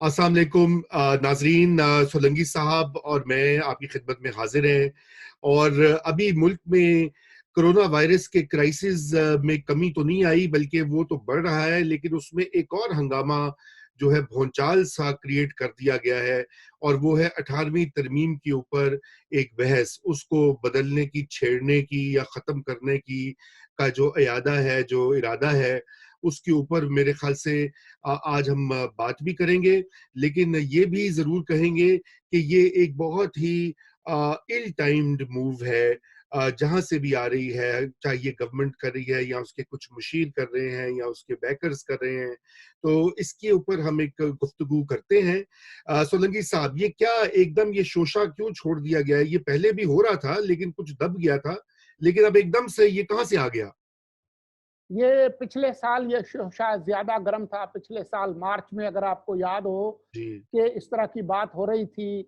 अस्सलाम वालेकुम नाजरीन, सोलंकी साहब और मैं आपकी खिदमत में हाजिर हैं। और अभी मुल्क में कोरोना वायरस के क्राइसिस में कमी तो नहीं आई, बल्कि वो तो बढ़ रहा है, लेकिन उसमें एक और हंगामा जो है भौचाल सा क्रिएट कर दिया गया है। और वो है 18वीं तरमीम के ऊपर एक बहस, उसको बदलने की, छेड़ने की या खत्म करने की का जो इरादा है, उसके ऊपर मेरे ख्याल से आज हम बात भी करेंगे। लेकिन ये भी जरूर कहेंगे कि ये एक बहुत ही इल टाइम्ड मूव है, जहां से भी आ रही है, चाहे ये गवर्नमेंट कर रही है या उसके कुछ मुशीर कर रहे हैं या उसके बैकर्स कर रहे हैं। तो इसके ऊपर हम एक गुफ्तगू करते हैं। सोलंकी साहब, ये क्या एकदम ये शोशा क्यों छोड़ दिया गया है? ये पहले भी हो रहा था लेकिन कुछ दब गया था, लेकिन अब एकदम से ये कहां से आ गया? ये पिछले साल ये शायद ज्यादा गर्म था। पिछले साल मार्च में अगर आपको याद हो जी। कि इस तरह की बात हो रही थी।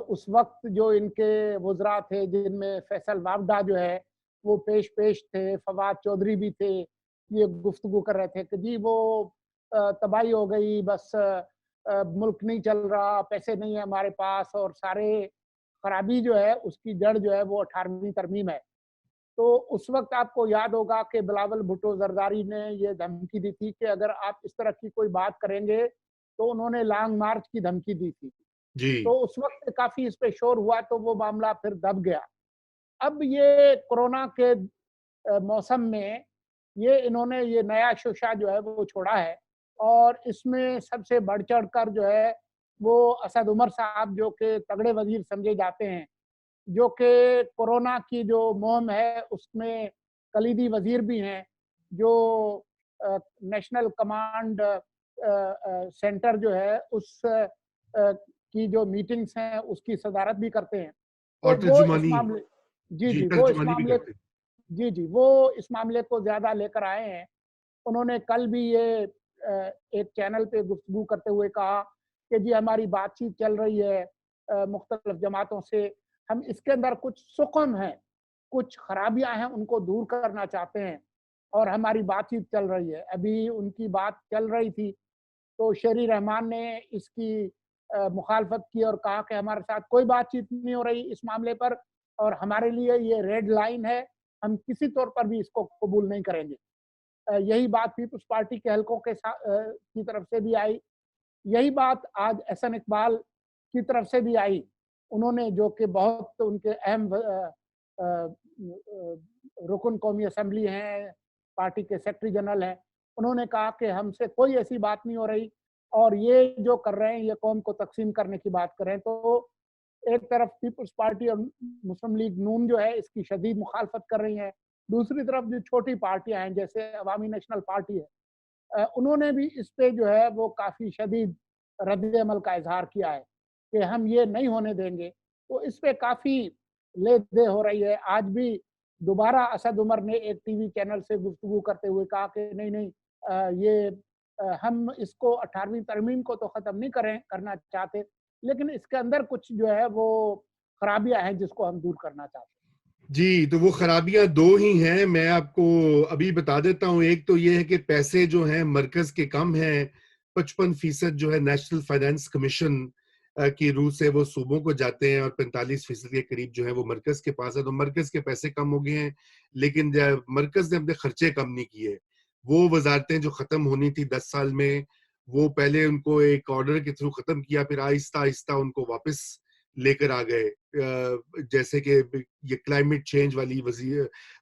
उस वक्त जो इनके वुज़रा थे, जिनमें फैसल वावडा जो है वो पेश पेश थे, फवाद चौधरी भी थे। ये गुफ्तगू कर रहे थे कि जी वो तबाही हो गई, बस मुल्क नहीं चल रहा, पैसे नहीं है हमारे पास, और सारे खराबी जो है उसकी जड़ जो है वो 18वीं तरमीम है। तो उस वक़्त आपको याद होगा कि बिलावल भुट्टो ज़रदारी ने ये धमकी दी थी कि अगर आप इस तरह की कोई बात करेंगे, तो उन्होंने लॉन्ग मार्च की धमकी दी थी। तो जी। उस वक़्त काफ़ी इस पे शोर हुआ, तो वो मामला फिर दब गया। अब ये कोरोना के मौसम में ये इन्होंने ये नया शोशा जो है वो छोड़ा है, और इसमें सबसे बढ़-चढ़ कर जो है वो असद उमर साहब, जो कि तगड़े वज़ीर समझे जाते हैं, जो कि कोरोना की जो मुहिम है उसमें कलीदी वज़ीर भी हैं, जो नेशनल कमांड सेंटर जो है उस की जो मीटिंग्स हैं उसकी सदारत भी करते हैं। तो और वो इस तर्जुमानी। मामले जी, जी, जी, वो इस तर्जुमानी भी मामले करते हैं। जी, जी, वो इस मामले को ज़्यादा लेकर आए हैं। उन्होंने कल भी ये एक चैनल पे गुफ्तगू करते हुए कहा कि जी हमारी बातचीत चल रही है मुख्तलिफ जमातों से, हम इसके अंदर कुछ सुक़म हैं, कुछ खराबियाँ हैं, उनको दूर करना चाहते हैं, और हमारी बातचीत चल रही है। अभी उनकी बात चल रही थी, तो शेरी रहमान ने इसकी मुखालफत की और कहा कि हमारे साथ कोई बातचीत नहीं हो रही इस मामले पर, और हमारे लिए ये रेड लाइन है, हम किसी तौर पर भी इसको कबूल नहीं करेंगे। यही बात पीपल्स पार्टी के हलकों की तरफ से भी आई। यही बात आज एहसन इकबाल की तरफ से भी आई। उन्होंने, जो कि बहुत उनके अहम रुकन कौमी असेंबली हैं, पार्टी के सेक्रेटरी जनरल हैं, उन्होंने कहा कि हमसे कोई ऐसी बात नहीं हो रही, और ये जो कर रहे हैं ये कौम को तकसीम करने की बात कर रहे हैं। तो एक तरफ पीपल्स पार्टी और मुस्लिम लीग नून जो है इसकी शदीद मुखालफत कर रही हैं। दूसरी तरफ जो छोटी पार्टियां हैं जैसे अवामी नेशनल पार्टी है, उन्होंने भी इस पे जो है वो काफ़ी शदीद रद्द-ए-अमल का इज़हार किया है कि हम ये नहीं होने देंगे। तो इस पे काफ़ी ले-दे हो रही है। आज भी दोबारा असद उमर ने एक टीवी चैनल से गुफ्तगू करते हुए कहा कि नहीं, नहीं, हम इसको 18वीं तरमीम को तो ख़त्म नहीं करना चाहते, लेकिन इसके अंदर कुछ जो है वो खराबियाँ हैं जिसको हम दूर करना चाहते हैं। जी, तो वो खराबियां दो ही हैं, मैं आपको अभी बता देता हूं। एक तो ये है कि पैसे जो हैं मरकज के कम हैं। 55% जो है नेशनल फाइनेंस कमीशन की रूह से वो सूबों को जाते हैं, और 45% के करीब जो है वो मरकज के पास है। तो मरकज के पैसे कम हो गए हैं, लेकिन मरकज ने अपने खर्चे कम नहीं किए। वो वजारतें जो खत्म होनी थी 10 साल में, वो पहले उनको एक ऑर्डर के थ्रू खत्म किया, फिर आहिस्ता आहिस्ता उनको वापस लेकर आ गए। जैसे कि ये क्लाइमेट चेंज वाली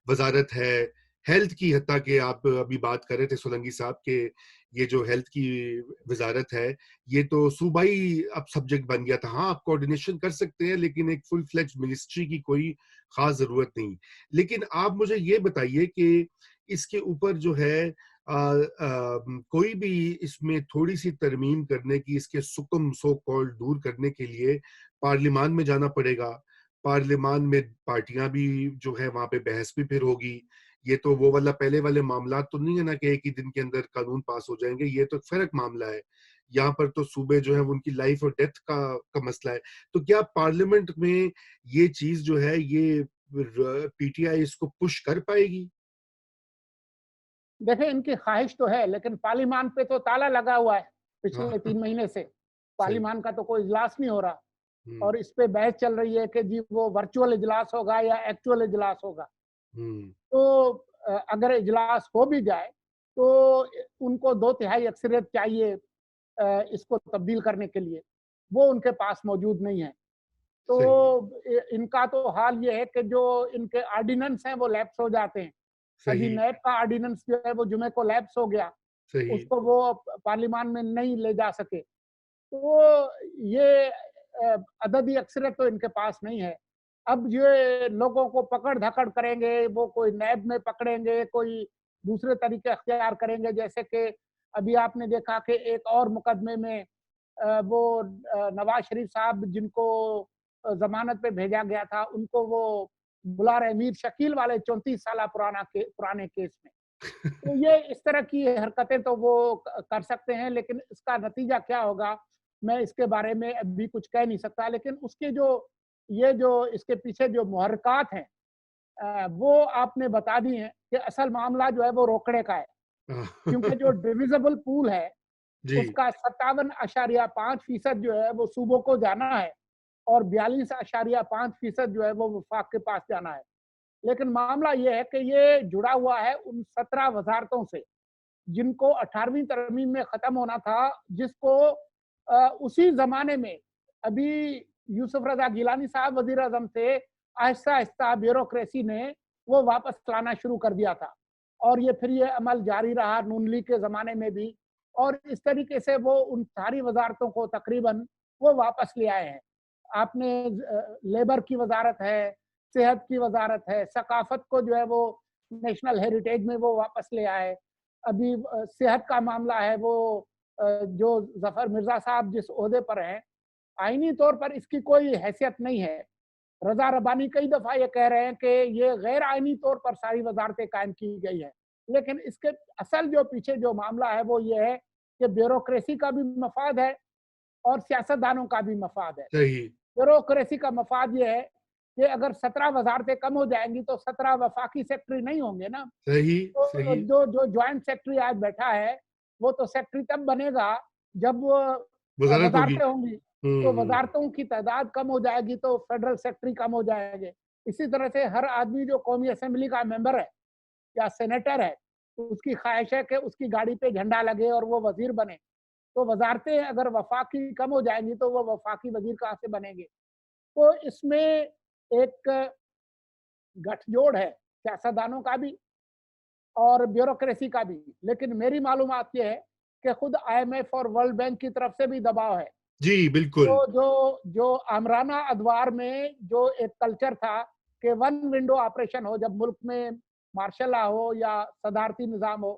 वजारत है, हेल्थ की, हत्ता कि आप अभी बात कर रहे थे सोलंकी साहब के, ये जो हेल्थ की वजारत है, ये तो सूबाई अब सब्जेक्ट बन गया था। हाँ, आप कोऑर्डिनेशन कर सकते हैं, लेकिन एक फुल फ्लेज मिनिस्ट्री की कोई खास जरूरत नहीं। लेकिन आप मुझे ये बताइए कि इसके ऊपर जो है कोई भी इसमें थोड़ी सी तरमीम करने की, इसके सुकम सो कॉल्ड दूर करने के लिए पार्लियामान में जाना पड़ेगा। पार्लियामान में पार्टियां भी जो है वहां पे बहस भी फिर होगी। ये तो वो वाला पहले वाले मामला तो नहीं है ना कि एक ही दिन के अंदर कानून पास हो जाएंगे। ये तो फर्क मामला है। यहाँ पर तो सूबे जो है वो उनकी लाइफ और डेथ का मसला है। तो क्या पार्लियामेंट में ये चीज जो है, ये पीटीआई इसको पुश कर पाएगी? देखिए, इनकी ख्वाहिश तो है, लेकिन पार्लियामान पे तो ताला लगा हुआ है पिछले हाँ। 3 महीने से। पार्लियामान का तो कोई इजलास नहीं हो रहा हम्म, और इस पे बहस चल रही है कि जी वो वर्चुअल इजलास होगा या एक्चुअल इजलास होगा। हम्म, तो अगर इजलास हो भी जाए तो उनको 2/3 अक्सरियत चाहिए इसको तब्दील करने के लिए, वो उनके पास मौजूद नहीं है। सही, तो इनका तो हाल ये है कि जो इनके ऑर्डिनेंस हैं वो लैप्स हो जाते हैं। अभी सही, नैब का ऑर्डिनेंस जो है वो जुमे को लैप्स हो गया, सही, उसको वो पार्लियामान में नहीं ले जा सके। तो ये अददी अक्सरियत तो इनके पास नहीं है। अब ये लोगों को पकड़-धकड़ करेंगे, वो कोई नैब में पकड़ेंगे, कोई दूसरे तरीके अख्तियार करेंगे, जैसे कि अभी आपने देखा कि एक और मुकदमे में वो नवाज शरीफ साहब जिनको ज़मानत पे भेजा गया था, उनको वो बुला रहे मीर शकील वाले 34 साल पुराने केस में। तो ये इस तरह की हरकतें तो वो कर सकते हैं, लेकिन इसका नतीजा क्या होगा, मैं इसके बारे में अभी कुछ कह नहीं सकता। लेकिन उसके जो ये जो इसके पीछे जो मुहर्रिकात हैं वो आपने बता दी हैं कि असल मामला जो है वो रोकड़े का है। क्योंकि जो डिविजिबल पूल है, जी, उसका 57.5% जो है वो सूबों को जाना है और 42.5% जो है वो वफाक के पास जाना है। लेकिन मामला ये है कि ये जुड़ा हुआ है उन 17 वज़ारतों से, जिनको 18वीं तरमीम में ख़त्म होना था, जिसको उसी ज़माने में अभी यूसुफ रज़ा गिलानी साहब वज़ीर-ए-आज़म थे, आहिस्ता-आहिस्ता ब्यूरोक्रेसी ने वो वापस लाना शुरू कर दिया था। और ये फिर ये अमल जारी रहा नून लीग के ज़माने में भी और इस तरीके से वो उन सारी वज़ारतों को तकरीबन वो वापस ले आए हैं। आपने लेबर की वज़ारत है, सेहत की वज़ारत है, सकाफ़त को जो है वो नेशनल हेरिटेज में वो वापस ले आए। अभी सेहत का मामला है वो जो ज़फ़र मिर्ज़ा साहब जिस ओहदे पर हैं, आईनी तौर पर इसकी कोई हैसियत नहीं है। रज़ा रब्बानी कई दफ़ा ये कह रहे हैं कि ये गैर आईनी तौर पर सारी वज़ारतें कायम की गई हैं। लेकिन इसके असल जो पीछे जो मामला है वो ये है कि ब्यूरोक्रेसी का भी मफ़ाद है और सियासतदानों का भी मफ़ाद है। सही, ब्यूरोक्रेसी का मफ़ाद ये है कि अगर 17 वज़ारतें कम हो जाएँगी तो 17 वफ़ाकी सेक्रेटरी नहीं होंगे ना। सही, तो सही, जो जो जॉइंट सेक्रेटरी आज बैठा है, वो तो सेक्रेटरी तब बनेगा जब वो वज़ारत होगी। वज़ारतें होंगी। तो हुँ, वज़ारतों की तादाद कम हो जाएगी तो फेडरल सेक्रेटरी कम हो जाएँगे। इसी तरह से हर आदमी जो कौमी असेंबली का मेंबर है या सेनेटर है, तो उसकी ख़्वाहिश है कि उसकी गाड़ी पे झंडा लगे और वो वज़ीर बने। तो वज़ारतें अगर वफ़ाकी कम हो जाएँगी तो वो वफ़ाकी वज़ीर कहाँ से बनेंगे? तो इसमें एक गठजोड़ है सियासतदानों का भी और ब्यूरोक्रेसी का भी। लेकिन मेरी मालूमात ये है कि खुद आईएमएफ और वर्ल्ड बैंक की तरफ से भी दबाव है। जी, बिल्कुल, तो जो जो आमराना अदवार में जो एक कल्चर था कि वन विंडो ऑपरेशन हो, जब मुल्क में मार्शल लॉ हो या सदारती निज़ाम हो,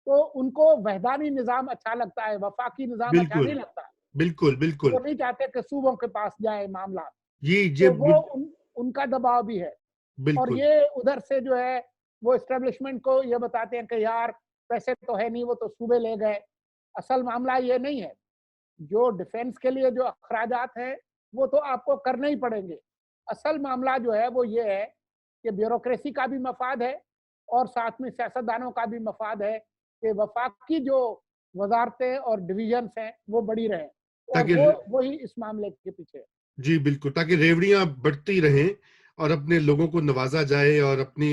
तो उनको वहदानी निज़ाम अच्छा लगता है, वफ़ाकी निज़ाम अच्छा नहीं बिल्कुल, लगता। बिल्कुल, वो बिल्कुल। नहीं चाहते कि सूबों के पास जाए मामला। जी, जे तो वो मुझ उनका दबाव भी है। और बिल्कुल, ये उधर से जो है वो एस्टेब्लिशमेंट को ये बताते हैं कि यार पैसे तो है नहीं, वो तो सूबे ले गए। असल मामला ये नहीं है। जो डिफेंस के लिए जो अखराजात हैं, वो तो आपको करने ही पड़ेंगे। असल मामला जो है वो ये है कि ब्यूरोक्रेसी का भी मफाद है और साथ में सियासतदानों का भी मफाद है कि वफाकी जो वजारतें और डिवीजन्स हैं वो बढ़ी रहें और ताकि वो वही इस मामले के पीछे है। जी, बिल्कुल, ताकि रेवड़ियाँ बढ़ती रहें और अपने लोगों को नवाज़ा जाए और अपनी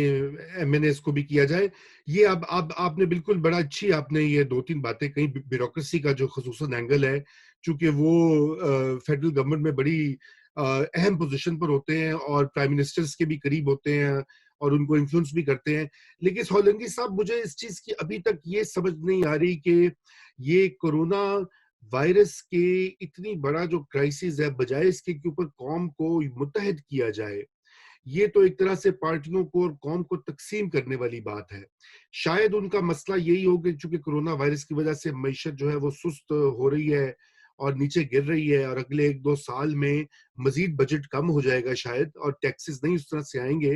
एमएनएस को भी किया जाए। ये अब आपने बिल्कुल बड़ा अच्छी आपने ये 2-3 बातें कही ब्यूरोक्रेसी का जो ख़ुसूसन एंगल है, चूँकि वो फेडरल गवर्नमेंट में बड़ी अहम पोज़ीशन पर होते हैं और प्राइम मिनिस्टर्स के भी करीब होते हैं और उनको इन्फ्लुएंस भी करते हैं। लेकिन सोलंकी साहब, मुझे इस चीज़ की अभी तक ये समझ नहीं आ रही कि ये कोरोना वायरस के इतनी बड़ा जो क्राइसिस है, बजाय इसके के ऊपर कौम को मुत्तहद किया जाए, ये तो एक तरह से पार्टियों को और कौम को तकसीम करने वाली बात है। शायद उनका मसला यही हो कि चूंकि कोरोना वायरस की वजह से मईशत जो है वो सुस्त हो रही है और नीचे गिर रही है और अगले 1-2 साल में मजीद बजट कम हो जाएगा शायद और टैक्सेस नहीं उस तरह से आएंगे,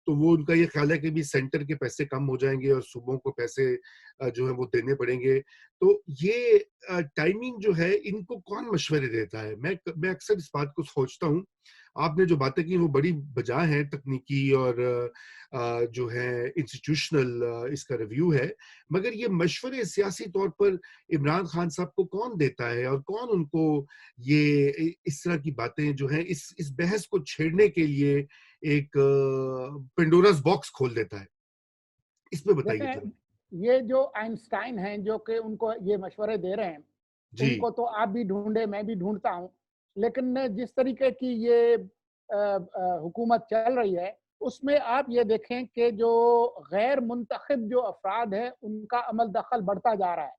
तो वो उनका ये ख्याल है कि भी सेंटर के पैसे कम हो जाएंगे और सूबों को पैसे जो है वो देने पड़ेंगे। तो ये टाइमिंग जो है, इनको कौन मशवरे देता है? मैं अक्सर इस बात को सोचता हूँ। आपने जो बातें की वो बड़ी बजा हैं, तकनीकी और जो है इंस्टीट्यूशनल इसका रिव्यू है, मगर ये मशवरे सियासी तौर पर इमरान खान साहब को कौन देता है और कौन उनको ये इस तरह की बातें जो हैं इस बहस को छेड़ने के लिए एक पेंडोरास बॉक्स खोल देता है? इस पे बताइए देखें, जरा। ये जो आइंस्टाइन हैं जो कि उनको ये मशवरे दे रहे हैं, जी। उनको तो आप भी ढूंढे, मैं भी ढूंढता हूँ। लेकिन जिस तरीके की ये हुकूमत चल रही है, उसमें आप ये देखें कि जो गैर मुंतखब जो अफराद हैं, उनका अमल दखल बढ़ता जा रहा है।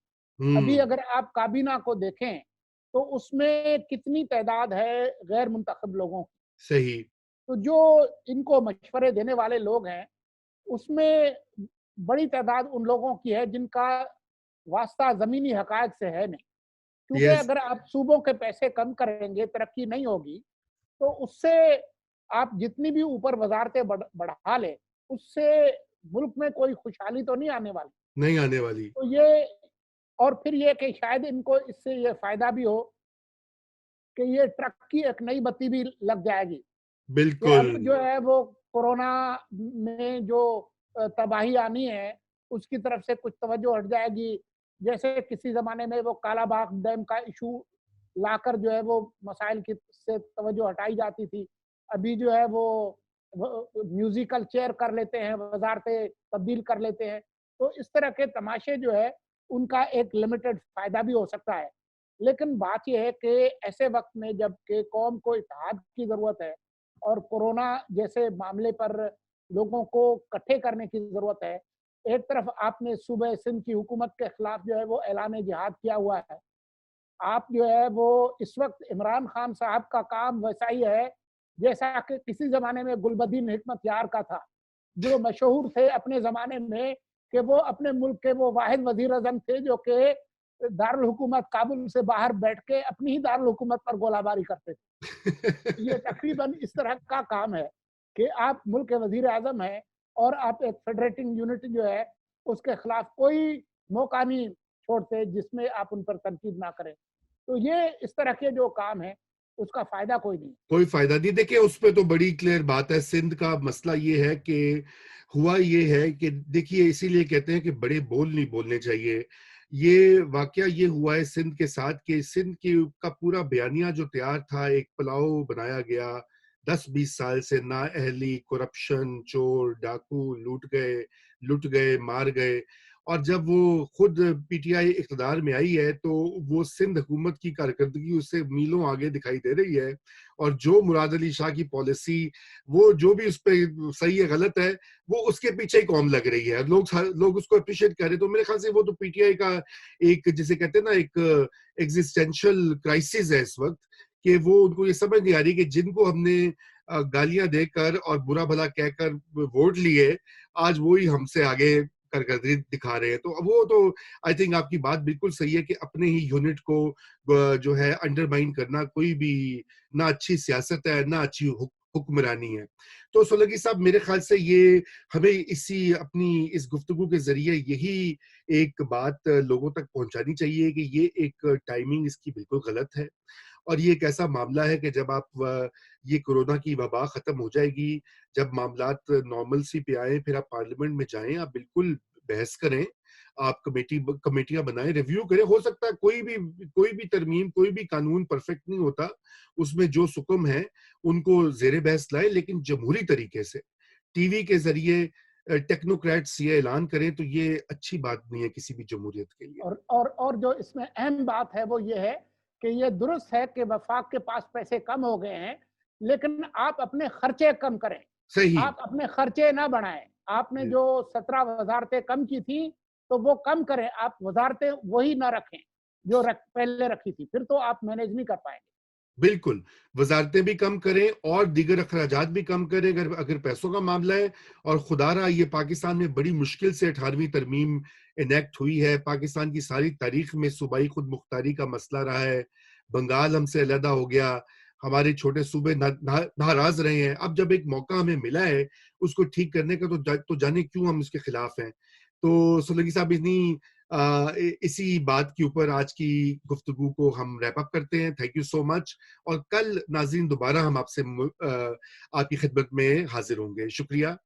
अभी हम्म। अगर आप काबीना को देखें, तो उसमें कितनी तादाद है गैर मुंतखब लोगों की। सही। तो जो इनको मशवरे देने वाले लोग हैं, उसमें बड़ी तादाद उन लोगों की है जिनका वास्ता ज़मीनी हक़ाइक़ से है नहीं। क्योंकि यस। अगर आप सूबों के पैसे कम करेंगे, तरक्की नहीं होगी, तो उससे आप जितनी भी ऊपर वज़ारतें बढ़ा लें, उससे मुल्क में कोई खुशहाली तो नहीं आने वाली। नहीं आने वाली। तो ये, और फिर ये कि शायद इनको इससे ये फ़ायदा भी हो कि ये ट्रक की एक नई बत्ती भी लग जाएगी, कि बिल्कुल। अब जो है वो कोरोना में जो तबाही आनी है, उसकी तरफ से कुछ तवज्जो हट जाएगी। जैसे किसी ज़माने में वो कालाबाग डैम का इश्यू लाकर जो है वो मसाइल की से तवज्जो हटाई जाती थी। अभी जो है वो म्यूज़िकल चेयर कर लेते हैं, वज़ारतें तब्दील कर लेते हैं। तो इस तरह के तमाशे जो है, उनका एक लिमिटेड फ़ायदा भी हो सकता है। लेकिन बात ये है कि ऐसे वक़्त में जब कि कौम को इत्तेहाद की ज़रूरत है और कोरोना जैसे मामले पर लोगों को इकट्ठे करने की ज़रूरत है। एक तरफ आपने सूबे सिंध की हुकूमत के खिलाफ जो है वो ऐलान जिहाद किया हुआ है। आप जो है वो इस वक़्त इमरान खान साहब का काम वैसा ही है, जैसा कि किसी ज़माने में गुलबदीन हिकमत यार का था, जो मशहूर थे अपने ज़माने में कि वो अपने मुल्क के वो वाहिद वज़ीर-ए-आज़म थे जो कि दारुल हुकूमत काबुल से बाहर बैठ के अपनी ही दारुल हुकूमत पर गोलाबारी करते थे। ये तकरीबन इस तरह का काम है कि आप मुल्क के वज़ीर-ए-आज़म हैं और आप एक फेडरेटिंग यूनिट जो है, उसके खिलाफ कोई मौका नहीं छोड़ते जिसमें आप उन पर तनकीद ना करें। तो ये इस तरह के जो काम है, उसका फ़ायदा कोई नहीं। कोई फायदा नहीं। देखिए, उस पे तो बड़ी क्लियर बात है। सिंध का मसला ये है कि हुआ ये है कि देखिए, इसीलिए कहते हैं कि बड़े बोल नहीं बोलने चाहिए। ये वाकया ये हुआ है सिंध के साथ कि सिंध की का पूरा बयानिया जो तैयार था, एक पुलाव बनाया गया 10-20 साल से, नाअहली, करप्शन, चोर, डाकू लुट गए, मार गए। और जब वो खुद पीटीआई इक़्तिदार में आई है, तो वो सिंध हुकूमत की कारकर्दगी उससे मीलों आगे दिखाई दे रही है। और जो मुराद अली शाह की पॉलिसी, वो जो भी उस पे सही है गलत है, वो उसके पीछे ही कौम लग रही है। लोग उसको अप्रिशिएट कर रहे हैं। तो मेरे ख्याल से वो तो पीटीआई का एक, जिसे कहते हैं ना, एक एग्जिस्टेंशियल क्राइसिस है इस वक्त, कि वो उनको ये समझ नहीं आ रही कि जिनको हमने गालियां देकर और बुरा भला कहकर वोट लिए, आज वो ही हमसे आगे कारकर्दगी दिखा रहे हैं। तो वो तो आई थिंक आपकी बात बिल्कुल सही है कि अपने ही यूनिट को जो है अंडरमाइन करना कोई भी ना अच्छी सियासत है, ना अच्छी हुक्मरानी है। तो सोलंकी साहब, मेरे ख्याल से ये हमें इसी अपनी इस गुफ्तगू के जरिए यही एक बात लोगों तक पहुंचानी चाहिए कि ये एक टाइमिंग इसकी बिल्कुल गलत है। और ये एक ऐसा मामला है कि जब आप ये कोरोना की वबा खत्म हो जाएगी, जब मामलात नॉर्मल सी पे आए, फिर आप पार्लियामेंट में जाएं, आप बिल्कुल बहस करें, आप कमेटियां बनाएं, रिव्यू करें। हो सकता है कोई भी तरमीम, कोई भी कानून परफेक्ट नहीं होता, उसमें जो सुकम है उनको जेरे बहस लाएं, लेकिन जमहूरी तरीके से टीवी के जरिए टेक्नोक्रेट्स ये ऐलान करें, तो ये अच्छी बात नहीं है किसी भी जमहूरियत के लिए। और जो इसमें अहम बात है वो ये है कि ये दुरुस्त है कि वफाक के पास पैसे कम हो गए हैं, लेकिन आप अपने खर्चे कम करें। सही। आप अपने खर्चे ना बढ़ाएं। आपने जो 17 वजारतें कम की थी, तो वो कम करें। आप वजारतें वही ना रखें जो पहले रखी थी, फिर तो आप मैनेज नहीं कर पाएंगे। बिल्कुल, वज़ारतें भी कम करें और दीगर अखराजात भी कम करें अगर अगर पैसों का मामला है। और खुदारा, ये पाकिस्तान में बड़ी मुश्किल से 18वीं तरमीम इनेक्ट हुई है। पाकिस्तान की सारी तारीख में सूबाई खुद मुख्तारी का मसला रहा है। बंगाल हमसे अलहदा हो गया, हमारे छोटे सूबे नाराज रहे हैं। अब जब एक मौका हमें मिला है उसको ठीक करने का, तो जाने क्यों हम उसके खिलाफ हैं। तो सोलंकी साहब, इसी बात के ऊपर आज की गुफ्तगू को हम रैप अप करते हैं। Thank you so much. और कल नाज़रीन दोबारा हम आपकी खिदमत में हाजिर होंगे। शुक्रिया।